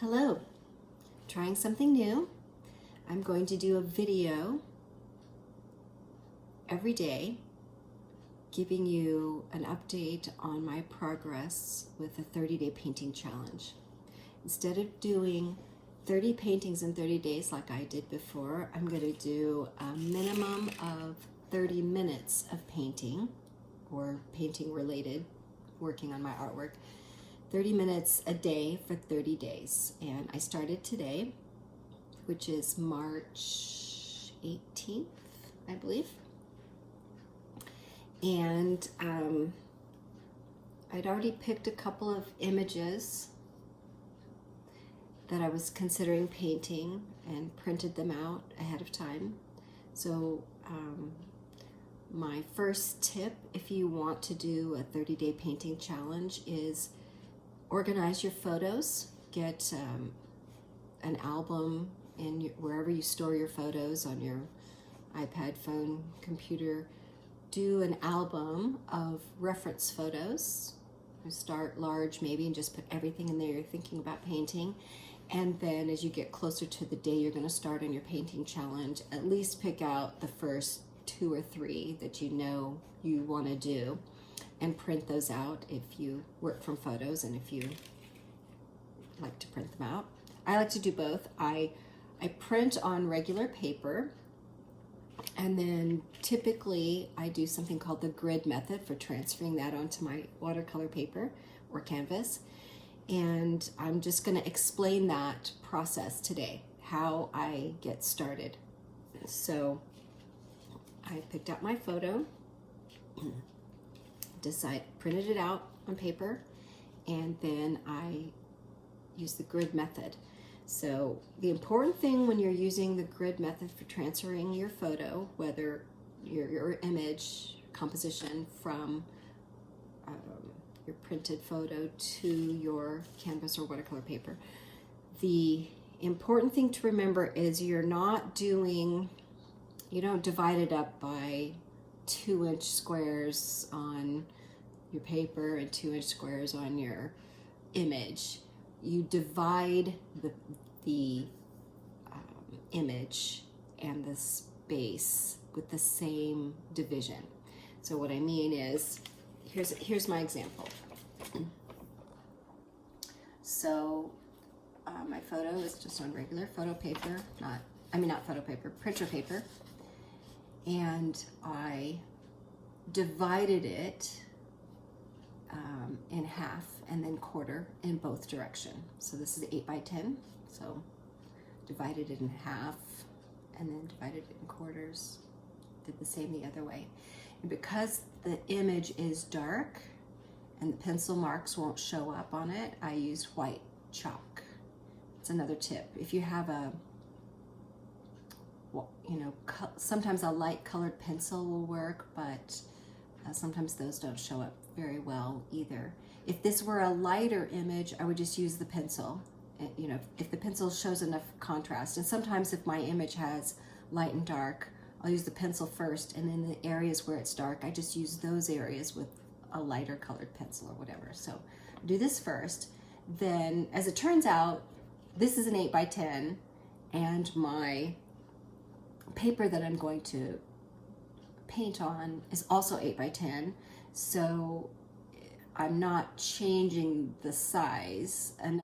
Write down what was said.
Hello, trying something new. I'm going to do a video every day giving you an update on my progress with a 30-day painting challenge. Instead of doing 30 paintings in 30 days like I did before, I'm going to do a minimum of 30 minutes of painting or painting related, working on my artwork. 30 minutes a day for 30 days. And I started today, which is March 18th, I believe. And I'd already picked a couple of images that I was considering painting and printed them out ahead of time. So my first tip, if you want to do a 30-day painting challenge, is organize your photos. Get an album in wherever you store your photos, on your iPad, phone, computer. Do an album of reference photos. Start large maybe and just put everything in there you're thinking about painting. And then as you get closer to the day you're going to start on your painting challenge, at least pick out the first 2 or 3 that you know you want to do and print those out if you work from photos and if you like to print them out. I like to do both. I print on regular paper, and then typically I do something called the grid method for transferring that onto my watercolor paper or canvas. And I'm just going to explain that process today, how I get started. So I picked out my photo, printed it out on paper, and then I use the grid method. So the important thing when you're using the grid method for transferring your photo, whether your image composition from your printed photo to your canvas or watercolor paper, the important thing to remember is you don't divide it up by 2-inch squares on your paper and 2-inch squares on your image. You divide the image and the space with the same division. So what I mean is, here's my example. So my photo is just on regular photo paper, printer paper, and I divided it in half and then quarter in both directions. So this is 8 by 10, so divided it in half and then divided it in quarters. Did the same the other way. And because the image is dark and the pencil marks won't show up on it, I use white chalk. It's another tip. If you have sometimes a light colored pencil will work, but sometimes those don't show up very well either. If this were a lighter image, I would just use the pencil. If the pencil shows enough contrast. And sometimes if my image has light and dark, I'll use the pencil first, and in the areas where it's dark, I just use those areas with a lighter colored pencil or whatever. So do this first. Then, as it turns out, this is an 8 by 10, and my paper that I'm going to paint on is also 8 by 10. So I'm not changing the size. And